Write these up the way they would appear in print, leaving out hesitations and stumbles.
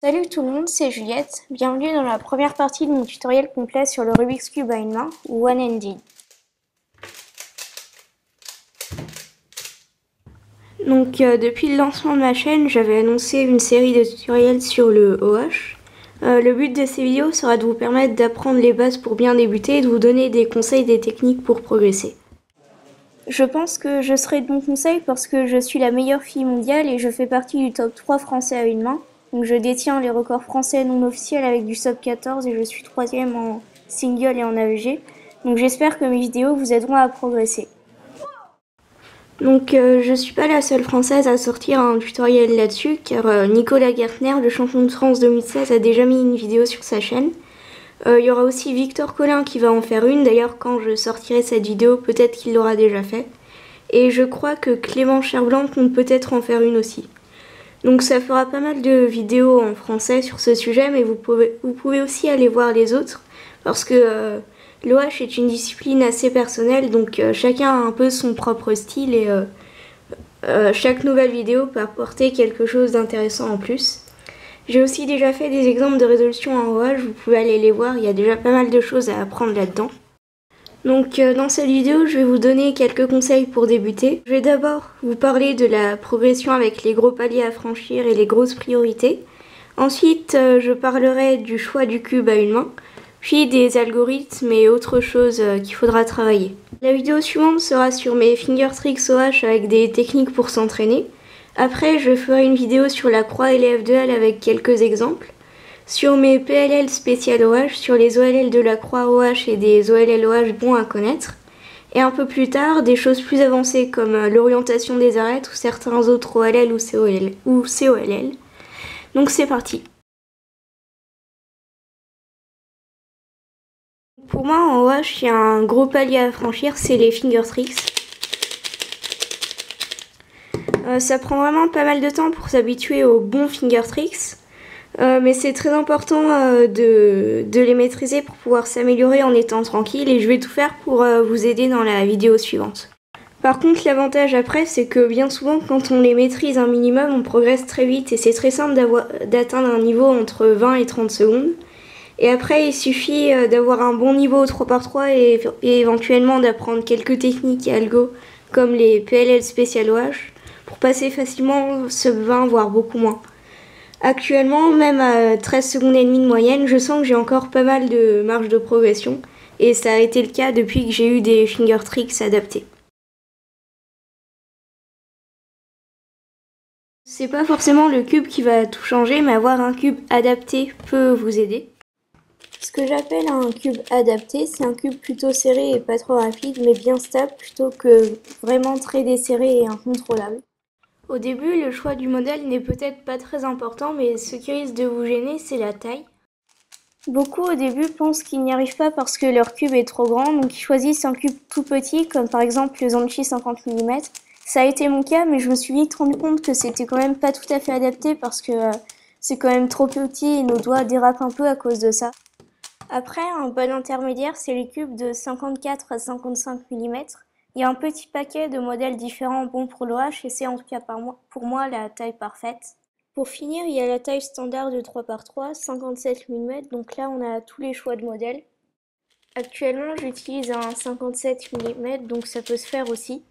Salut tout le monde, c'est Juliette. Bienvenue dans la première partie de mon tutoriel complet sur le Rubik's Cube à une main, ou one-handed. Depuis le lancement de ma chaîne, j'avais annoncé une série de tutoriels sur le OH. Le but de ces vidéos sera de vous permettre d'apprendre les bases pour bien débuter et de vous donner des conseils, des techniques pour progresser. Je pense que je serai de bon conseil parce que je suis la meilleure fille mondiale et je fais partie du top 3 français à une main. Donc je détiens les records français non officiels avec du sub 14 et je suis 3e en single et en AEG. Donc j'espère que mes vidéos vous aideront à progresser. Je suis pas la seule française à sortir un tutoriel là-dessus car Nicolas Gertner, le champion de France 2016, a déjà mis une vidéo sur sa chaîne. Il y aura aussi Victor Collin qui va en faire une, d'ailleurs quand je sortirai cette vidéo peut-être qu'il l'aura déjà fait. Et je crois que Clément Cherblanc compte peut-être en faire une aussi. Donc ça fera pas mal de vidéos en français sur ce sujet, mais vous pouvez aussi aller voir les autres, parce que l'OH est une discipline assez personnelle, donc chacun a un peu son propre style et chaque nouvelle vidéo peut apporter quelque chose d'intéressant en plus. J'ai aussi déjà fait des exemples de résolution en OH, vous pouvez aller les voir, il y a déjà pas mal de choses à apprendre là-dedans. Dans cette vidéo, je vais vous donner quelques conseils pour débuter. Je vais d'abord vous parler de la progression avec les gros paliers à franchir et les grosses priorités. Ensuite, je parlerai du choix du cube à une main, puis des algorithmes et autres choses qu'il faudra travailler. La vidéo suivante sera sur mes finger tricks OH avec des techniques pour s'entraîner. Après, je ferai une vidéo sur la croix et les F2L avec quelques exemples. Sur mes PLL spécial OH, sur les OLL de la croix OH et des OLL OH bons à connaître. Et un peu plus tard, des choses plus avancées comme l'orientation des arêtes ou certains autres OLL ou COLL. Donc c'est parti. Pour moi en OH, il y a un gros palier à franchir, c'est les finger tricks. Ça prend vraiment pas mal de temps pour s'habituer aux bons finger tricks. Mais c'est très important de les maîtriser pour pouvoir s'améliorer en étant tranquille et je vais tout faire pour vous aider dans la vidéo suivante. Par contre, l'avantage après, c'est que bien souvent, quand on les maîtrise un minimum, on progresse très vite et c'est très simple d'atteindre un niveau entre 20 et 30 secondes. Et après, il suffit d'avoir un bon niveau au 3x3 et éventuellement d'apprendre quelques techniques et algo comme les PLL spécial OH pour passer facilement sub 20 voire beaucoup moins. Actuellement, même à 13 secondes et demie de moyenne, je sens que j'ai encore pas mal de marge de progression et ça a été le cas depuis que j'ai eu des finger tricks adaptés. C'est pas forcément le cube qui va tout changer, mais avoir un cube adapté peut vous aider. Ce que j'appelle un cube adapté, c'est un cube plutôt serré et pas trop rapide, mais bien stable plutôt que vraiment très desserré et incontrôlable. Au début, le choix du modèle n'est peut-être pas très important, mais ce qui risque de vous gêner, c'est la taille. Beaucoup au début pensent qu'ils n'y arrivent pas parce que leur cube est trop grand, donc ils choisissent un cube tout petit, comme par exemple le Zanchi 50 mm. Ça a été mon cas, mais je me suis vite rendu compte que c'était quand même pas tout à fait adapté parce que c'est quand même trop petit et nos doigts dérapent un peu à cause de ça. Après, un bon intermédiaire, c'est les cubes de 54 à 55 mm. Il y a un petit paquet de modèles différents bons pour l'OH et c'est en tout cas pour moi la taille parfaite. Pour finir, il y a la taille standard de 3x3, 57 mm, donc là on a tous les choix de modèles. Actuellement j'utilise un 57 mm, donc ça peut se faire aussi.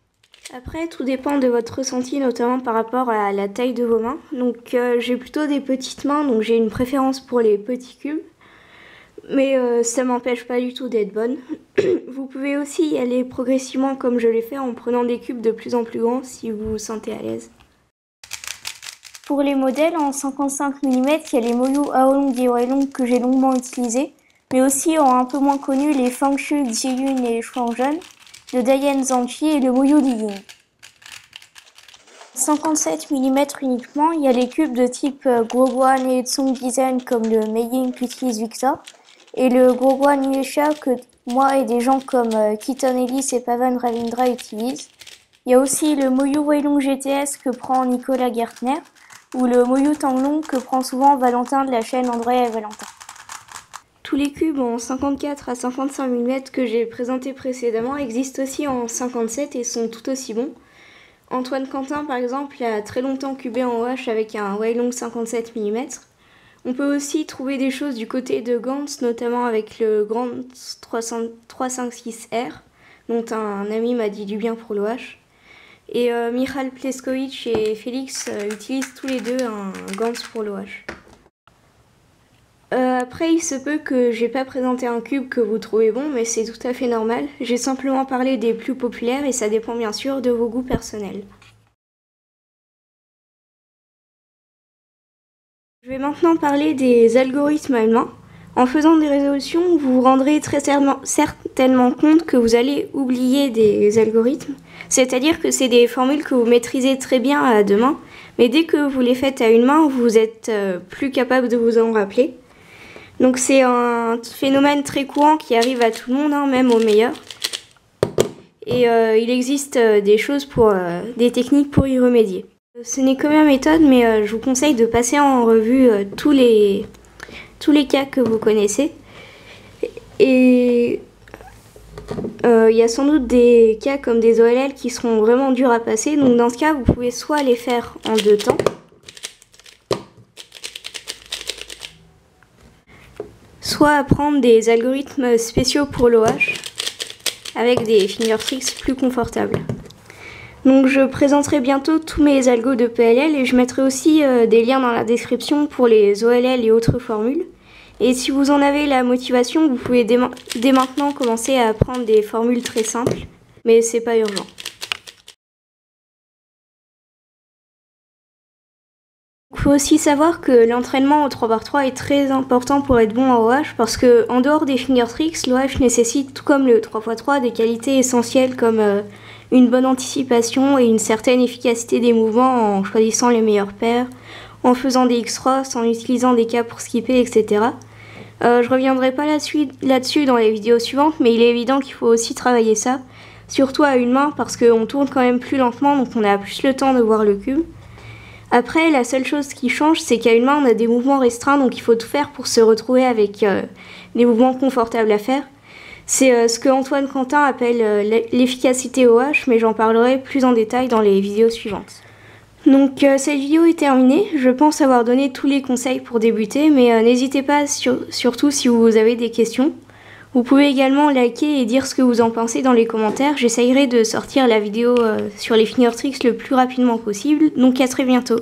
Après, tout dépend de votre ressenti, notamment par rapport à la taille de vos mains. J'ai plutôt des petites mains, donc j'ai une préférence pour les petits cubes. Mais ça m'empêche pas du tout d'être bonne. Vous pouvez aussi y aller progressivement comme je l'ai fait en prenant des cubes de plus en plus grands si vous vous sentez à l'aise. Pour les modèles en 55 mm, il y a les Moyu Aolong et Wailong que j'ai longuement utilisés, mais aussi en un peu moins connu les Fangshu, Jiyun et Shuangzhen, le Dayan Zanchi et le Moyu Liying. 57 mm uniquement, il y a les cubes de type Guoguan et Tsung Design comme le Meiying qu'utilise Victor, et le Guoguan Yuesha que moi et des gens comme Keaton Ellis et Pavan Ravindra utilisent. Il y a aussi le Moyu Wailong GTS que prend Nicolas Gertner, ou le Moyu Tanglong que prend souvent Valentin de la chaîne André et Valentin. Tous les cubes en 54 à 55 mm que j'ai présentés précédemment existent aussi en 57 et sont tout aussi bons. Antoine Quentin par exemple a très longtemps cubé en OH avec un Wailong 57 mm. On peut aussi trouver des choses du côté de Gantz, notamment avec le Gantz 356R, dont un ami m'a dit du bien pour l'OH. Et Michal Pleskovic et Félix utilisent tous les deux un Gantz pour l'OH. Après, il se peut que j'ai pas présenté un cube que vous trouvez bon, mais c'est tout à fait normal. J'ai simplement parlé des plus populaires et ça dépend bien sûr de vos goûts personnels. Je vais maintenant parler des algorithmes allemands. En faisant des résolutions, vous vous rendrez très certainement compte que vous allez oublier des algorithmes. C'est-à-dire que c'est des formules que vous maîtrisez très bien à deux mains, mais dès que vous les faites à une main, vous êtes plus capable de vous en rappeler. Donc c'est un phénomène très courant qui arrive à tout le monde, hein, même aux meilleurs. Et il existe des techniques pour y remédier. Ce n'est que ma méthode, mais je vous conseille de passer en revue tous les cas que vous connaissez. Et il y a sans doute des cas comme des OLL qui seront vraiment durs à passer. Donc dans ce cas, vous pouvez soit les faire en deux temps, soit apprendre des algorithmes spéciaux pour l'OH avec des fingertricks plus confortables. Donc je présenterai bientôt tous mes algos de PLL et je mettrai aussi des liens dans la description pour les OLL et autres formules. Et si vous en avez la motivation, vous pouvez dès maintenant commencer à apprendre des formules très simples, mais c'est pas urgent. Il faut aussi savoir que l'entraînement au 3×3 est très important pour être bon en OH parce que en dehors des fingertricks, l'OH nécessite, tout comme le 3×3, des qualités essentielles comme une bonne anticipation et une certaine efficacité des mouvements en choisissant les meilleures paires, en faisant des X-Cross, en utilisant des cas pour skipper, etc. Je reviendrai pas là-dessus dans les vidéos suivantes, mais il est évident qu'il faut aussi travailler ça, surtout à une main parce qu'on tourne quand même plus lentement, donc on a plus le temps de voir le cube. Après, la seule chose qui change, c'est qu'à une main, on a des mouvements restreints, donc il faut tout faire pour se retrouver avec des mouvements confortables à faire. C'est ce que Antoine Quentin appelle l'efficacité OH, mais j'en parlerai plus en détail dans les vidéos suivantes. Donc cette vidéo est terminée, je pense avoir donné tous les conseils pour débuter, mais n'hésitez pas surtout si vous avez des questions. Vous pouvez également liker et dire ce que vous en pensez dans les commentaires, j'essayerai de sortir la vidéo sur les fingertricks le plus rapidement possible, donc à très bientôt.